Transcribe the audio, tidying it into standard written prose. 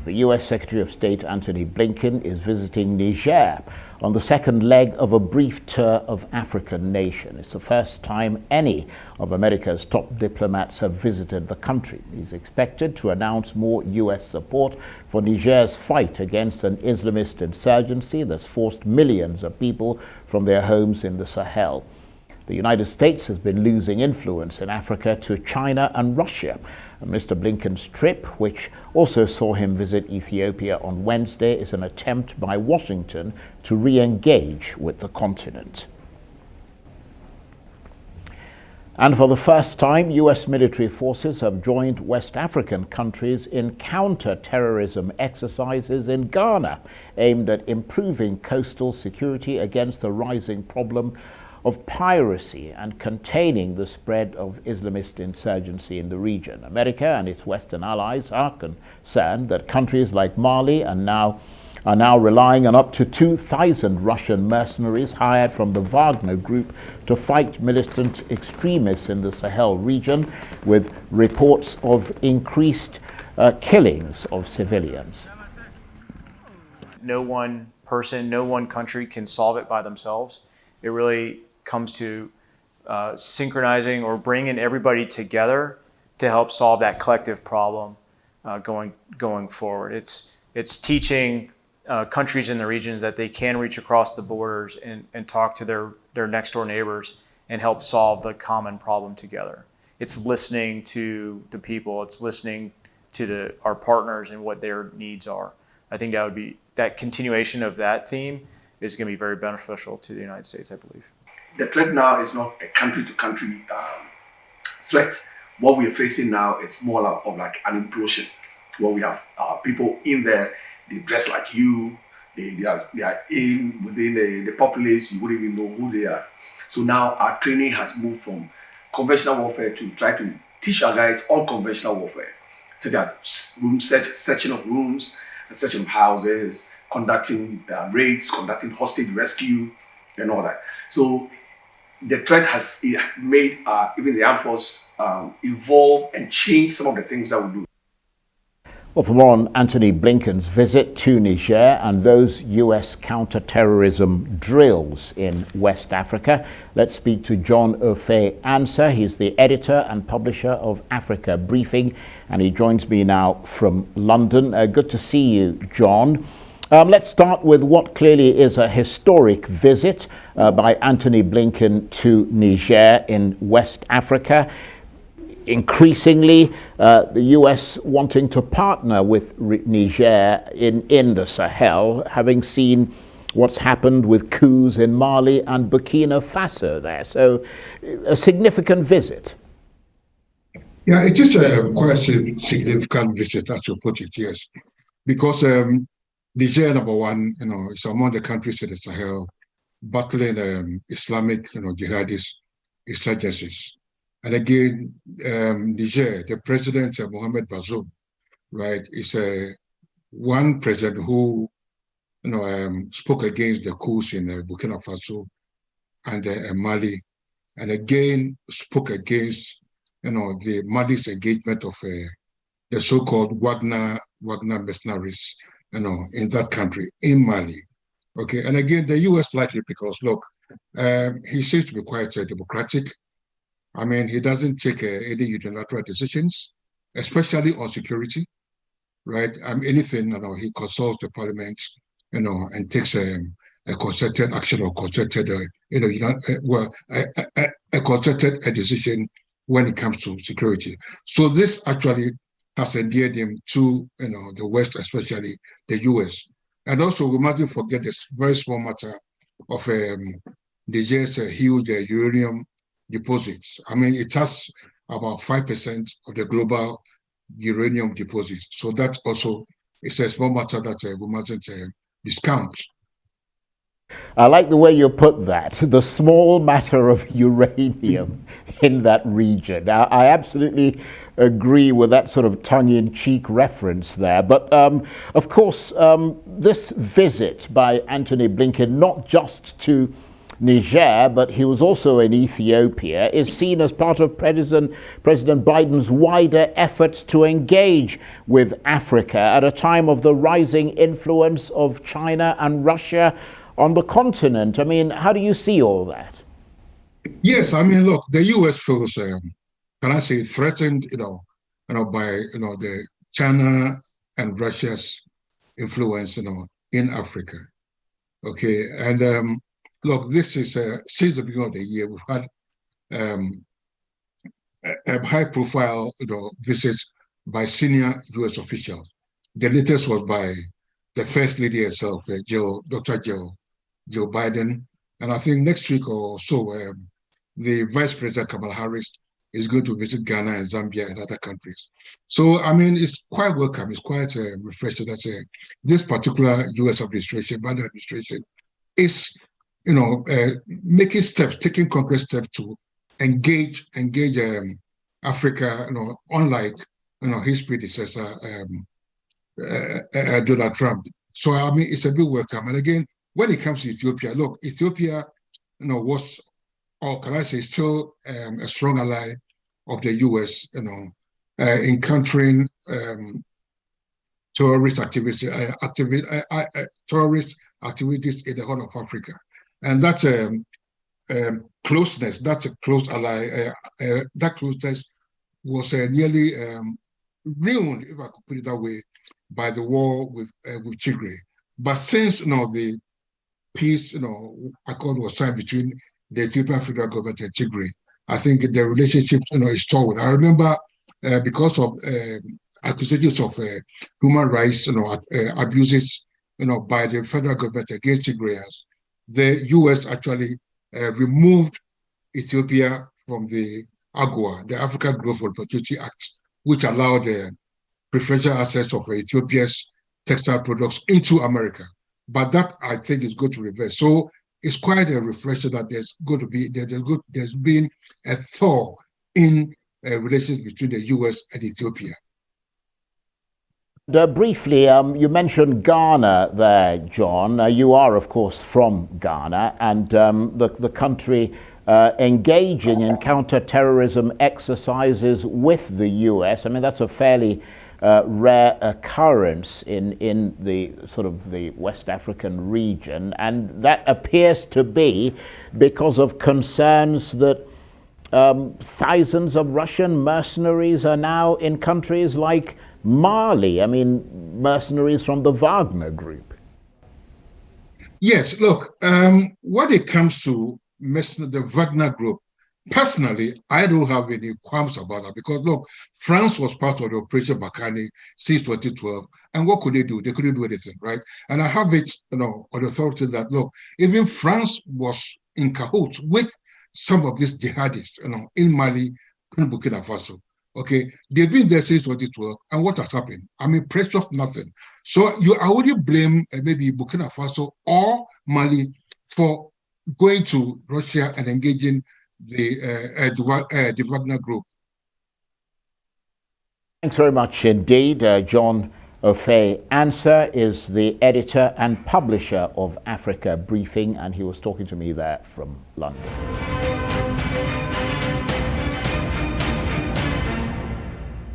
The U.S. Secretary of State Antony Blinken is visiting Niger on the second leg of a brief tour of African nation. It's the first time any of America's top diplomats have visited the country. He's expected to announce more U.S. support for Niger's fight against an Islamist insurgency that's forced millions of people from their homes in the Sahel. The United States has been losing influence in Africa to China and Russia. And Mr. Blinken's trip, which also saw him visit Ethiopia on Wednesday, is an attempt by Washington to re-engage with the continent. And for the first time, U.S. military forces have joined West African countries in counter-terrorism exercises in Ghana, aimed at improving coastal security against the rising problem of piracy and containing the spread of Islamist insurgency in the region. America and its Western allies are concerned that countries like Mali are now relying on up to 2,000 Russian mercenaries hired from the Wagner Group to fight militant extremists in the Sahel region, with reports of increased killings of civilians. No one person, no one country can solve it by themselves. It really comes to synchronizing or bringing everybody together to help solve that collective problem going forward. It's teaching countries in the regions that they can reach across the borders and talk to their next door neighbors and help solve the common problem together. It's listening to the people. It's listening to our partners and what their needs are. I think that continuation of that theme is going to be very beneficial to the United States, I believe. The threat now is not a country-to-country threat. What we are facing now is more of like an implosion, where we have people in there, they dress like you, they are in within the populace, you wouldn't even know who they are. So now our training has moved from conventional warfare to try to teach our guys unconventional warfare, such as searching of rooms, searching of houses, conducting raids, conducting hostage rescue, and all that. So the threat has made even the armed force evolve and change some of the things that we do. Well, for more on Antony Blinken's visit to Niger and those U.S. counter-terrorism drills in West Africa, let's speak to John Offei Ansah. He's the editor and publisher of Africa Briefing, and he joins me now from London. Good to see you, John. Let's start with what clearly is a historic visit by Antony Blinken to Niger in West Africa. Increasingly, the U.S. wanting to partner with Niger in the Sahel, having seen what's happened with coups in Mali and Burkina Faso there. So, a significant visit. Yeah, it is quite a significant visit, as you put it, yes. Because Niger, number one, is among the countries in the Sahel battling Islamic, jihadist insurgencies. And again, Niger, the president, Mohamed Bazoum, right, is one president who, spoke against the coups in Burkina Faso and Mali, and again spoke against, the Mali's engagement of the so-called Wagner mercenaries, in that country, in Mali. Okay, and again, the U.S. likely because, look, he seems to be quite democratic. I mean, he doesn't take any unilateral decisions, especially on security, right? Anything, he consults the parliament, and takes a concerted action or concerted, a concerted decision when it comes to security. So this actually has endeared him to, the West, especially the U.S. And also, we mustn't forget this very small matter of Niger's huge uranium deposits. I mean, it has about 5% of the global uranium deposits. So that also is a small matter that we mustn't discount. I like the way you put that, the small matter of uranium in that region. Now, I absolutely agree with that sort of tongue-in-cheek reference there. But of course, this visit by Antony Blinken, not just to Niger, but he was also in Ethiopia, is seen as part of President Biden's wider efforts to engage with Africa at a time of the rising influence of China and Russia on the continent. I mean, how do you see all that? Yes, I mean, look, the U.S. feels, can I say, threatened, by, the China and Russia's influence, in Africa. Okay, and look, this is since the beginning of the year we've had a high-profile, visits by senior U.S. officials. The latest was by the First Lady herself, Dr. Jill Biden, and I think next week or so, the Vice President Kamala Harris is going to visit Ghana and Zambia and other countries. So, I mean, it's quite welcome. It's quite refreshing that this particular U.S. administration, Biden administration, is, making steps, taking concrete steps to engage Africa, unlike, his predecessor, Donald Trump. So, I mean, it's a big welcome. And again, when it comes to Ethiopia, look, Ethiopia, was, or can I say, still a strong ally of the U.S., in countering terrorist activities in the Horn of Africa, and that's closeness. That's a close ally. That closeness was nearly ruined, if I could put it that way, by the war with Tigray. But since the peace, accord was signed between the Ethiopian federal government and Tigray, I think the relationship, is stalwart. I remember because of accusations of human rights, abuses, by the federal government against Tigrayans, the U.S. actually removed Ethiopia from the AGOA, the African Growth Opportunity Act, which allowed preferential access of Ethiopia's textile products into America. But that, I think, is going to reverse. So it's quite a reflection that there's been a thaw in relations between the U.S. and Ethiopia. Briefly, you mentioned Ghana there, John. You are, of course, from Ghana, and the country engaging in counter-terrorism exercises with the U.S. I mean, that's a fairly rare occurrence in the sort of the West African region, and that appears to be because of concerns that thousands of Russian mercenaries are now in countries like Mali. I mean, mercenaries from the Wagner Group. Yes, look, when it comes to the Wagner Group, personally, I don't have any qualms about that because, look, France was part of the Operation Barkhane since 2012, and what could they do? They couldn't do anything, right? And I have it, on authority that, look, even France was in cahoots with some of these jihadists, in Mali, in Burkina Faso. Okay, they've been there since 2012, and what has happened? I mean, pressure of nothing. So I wouldn't blame maybe Burkina Faso or Mali for going to Russia and engaging the Wagner Group. Thanks very much indeed. John Offei Ansah is the editor and publisher of Africa Briefing, and he was talking to me there from London.